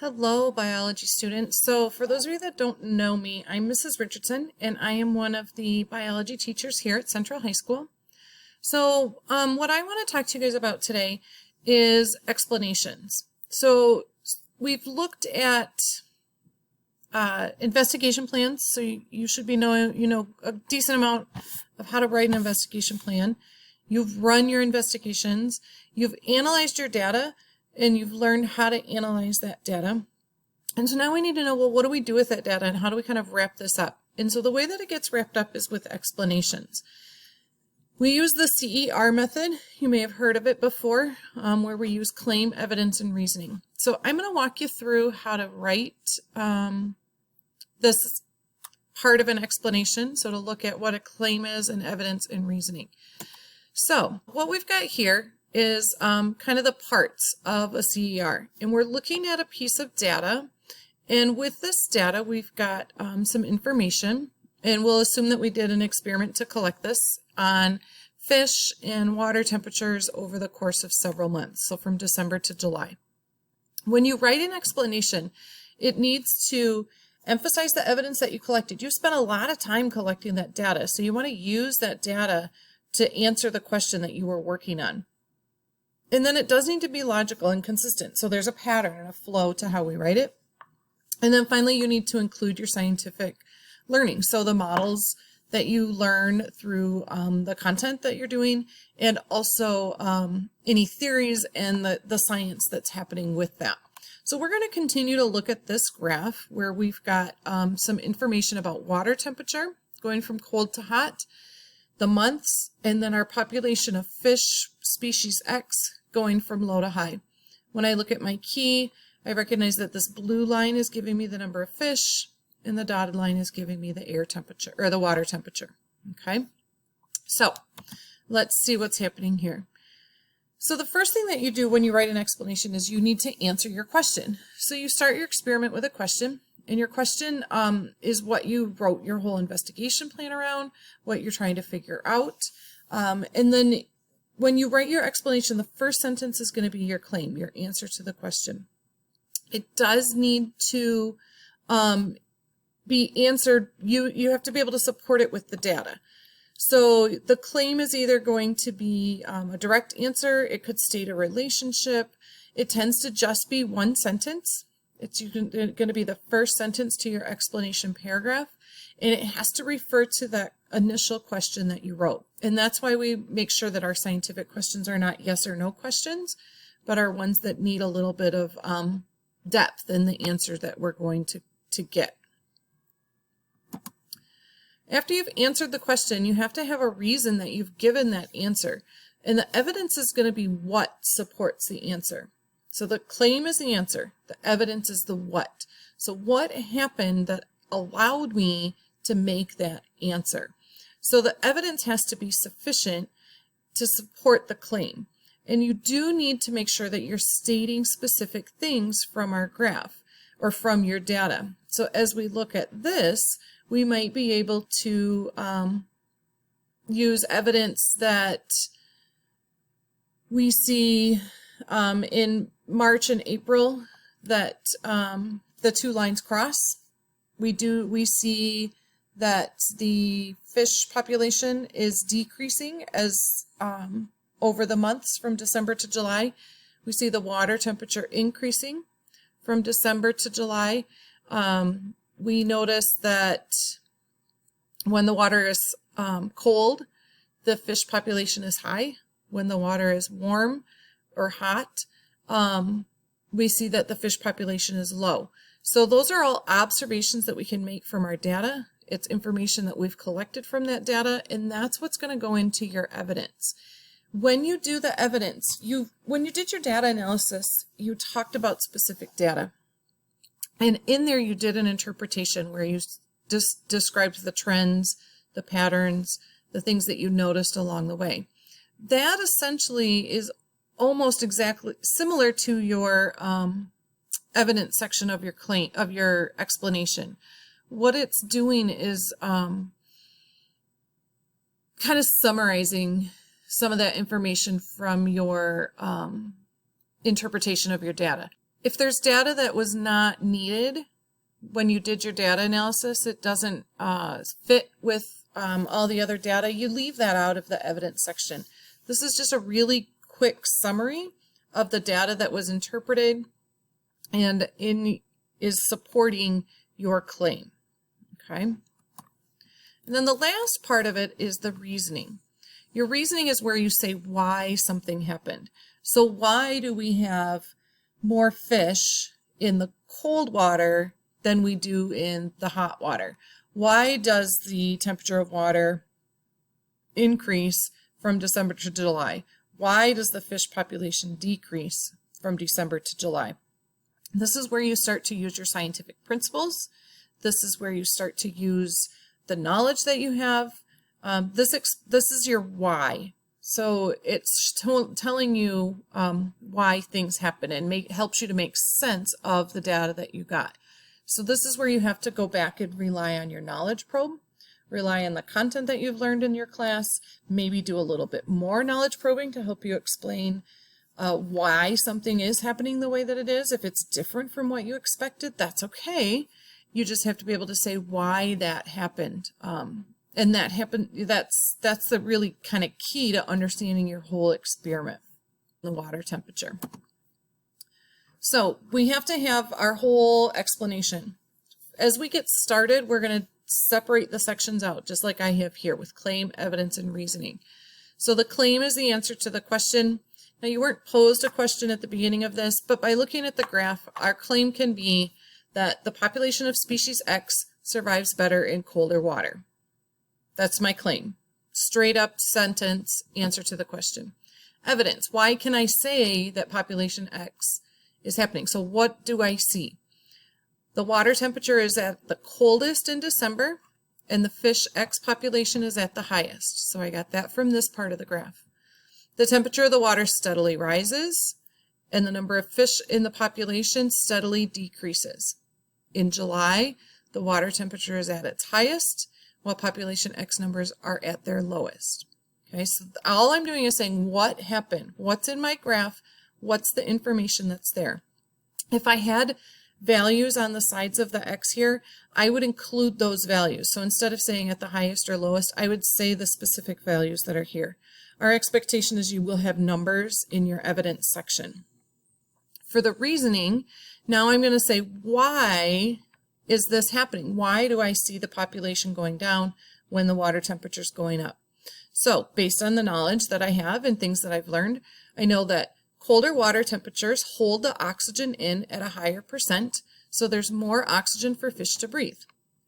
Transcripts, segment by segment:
Hello, biology students. So for those of you that don't know me, I'm Mrs. Richardson, and I am one of the biology teachers here at Central High School. So what I want to talk to you guys about today is explanations. So we've looked at investigation plans, so you should be knowing, a decent amount of how to write an investigation plan. You've run your investigations, you've analyzed your data, and you've learned how to analyze that data. And so now we need to know, well, what do we do with that data and how do we kind of wrap this up? And so the way that it gets wrapped up is with explanations. We use the CER method. You may have heard of it before, where we use claim, evidence, and reasoning. So I'm going to walk you through how to write this part of an explanation. So to look at what a claim is and evidence and reasoning. So what we've got here is kind of the parts of a CER. And we're looking at a piece of data. And with this data, we've got some information. And we'll assume that we did an experiment to collect this on fish and water temperatures over the course of several months, so from December to July. When you write an explanation, it needs to emphasize the evidence that you collected. You spent a lot of time collecting that data, so you want to use that data to answer the question that you were working on. And then it does need to be logical and consistent. So there's a pattern and a flow to how we write it. And then finally, you need to include your scientific learning. So the models that you learn through the content that you're doing, and also any theories and the science that's happening with that. So we're going to continue to look at this graph where we've got some information about water temperature going from cold to hot, the months, and then our population of fish species X going from low to high. When I look at my key, I recognize that this blue line is giving me the number of fish, and the dotted line is giving me the air temperature, or the water temperature. Okay, so let's see what's happening here. So the first thing that you do when you write an explanation is you need to answer your question. So you start your experiment with a question, and your question is what you wrote your whole investigation plan around, what you're trying to figure out. And then when you write your explanation, the first sentence is going to be your claim, your answer to the question. It does need to be answered. You have to be able to support it with the data. So the claim is either going to be a direct answer. It could state a relationship. It tends to just be one sentence. It's going to be the first sentence to your explanation paragraph, and it has to refer to the initial question that you wrote. And that's why we make sure that our scientific questions are not yes or no questions, but are ones that need a little bit of depth in the answer that we're going to get. After you've answered the question, you have to have a reason that you've given that answer. And the evidence is going to be what supports the answer. So the claim is the answer. The evidence is the what. So what happened that allowed me to make that answer? So the evidence has to be sufficient to support the claim. And you do need to make sure that you're stating specific things from our graph or from your data. So as we look at this, we might be able to use evidence that we see in March and April that the two lines cross. We see that the fish population is decreasing as over the months from December to July. We see the water temperature increasing from December to July. We notice that when the water is cold, the fish population is high. When the water is warm or hot, we see that the fish population is low. So those are all observations that we can make from our data. It's information that we've collected from that data, and that's what's going to go into your evidence. When you do the evidence, when you did your data analysis, you talked about specific data. And in there, you did an interpretation where you just described the trends, the patterns, the things that you noticed along the way. That essentially is almost exactly similar to your evidence section of your claim, of your explanation. What it's doing is kind of summarizing some of that information from your interpretation of your data. If there's data that was not needed when you did your data analysis, it doesn't fit with all the other data, you leave that out of the evidence section. This is just a really quick summary of the data that was interpreted and is supporting your claim. Okay. And then the last part of it is the reasoning. Your reasoning is where you say why something happened. So why do we have more fish in the cold water than we do in the hot water? Why does the temperature of water increase from December to July? Why does the fish population decrease from December to July? This is where you start to use your scientific principles. This is where you start to use the knowledge that you have. This is your why. So it's telling you why things happen and helps you to make sense of the data that you got. So this is where you have to go back and rely on your knowledge probe, rely on the content that you've learned in your class, maybe do a little bit more knowledge probing to help you explain why something is happening the way that it is. If it's different from what you expected, that's okay. You just have to be able to say why that happened. And that happened, that's the really kind of key to understanding your whole experiment, the water temperature. So we have to have our whole explanation. As we get started, we're going to separate the sections out, just like I have here with claim, evidence, and reasoning. So the claim is the answer to the question. Now, you weren't posed a question at the beginning of this, but by looking at the graph, our claim can be that the population of species X survives better in colder water. That's my claim. Straight up sentence, answer to the question. Evidence. Why can I say that population X is happening? So what do I see? The water temperature is at the coldest in December, and the fish X population is at the highest. So I got that from this part of the graph. The temperature of the water steadily rises, and the number of fish in the population steadily decreases. In July, the water temperature is at its highest, while population X numbers are at their lowest. Okay, so all I'm doing is saying what happened, what's in my graph, what's the information that's there. If I had values on the sides of the X here, I would include those values. So instead of saying at the highest or lowest, I would say the specific values that are here. Our expectation is you will have numbers in your evidence section. For the reasoning, now I'm going to say, why is this happening? Why do I see the population going down when the water temperature is going up? So based on the knowledge that I have and things that I've learned, I know that colder water temperatures hold the oxygen in at a higher percent, so there's more oxygen for fish to breathe.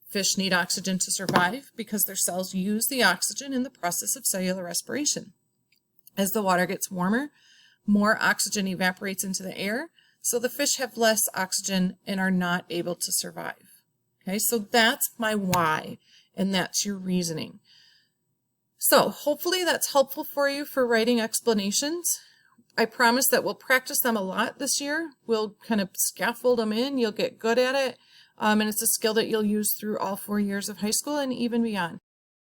Fish need oxygen to survive because their cells use the oxygen in the process of cellular respiration. As the water gets warmer, more oxygen evaporates into the air, so the fish have less oxygen and are not able to survive. Okay, so that's my why, and that's your reasoning. So hopefully that's helpful for you for writing explanations. I promise that we'll practice them a lot this year. We'll kind of scaffold them in. You'll get good at it. And it's a skill that you'll use through all 4 years of high school and even beyond.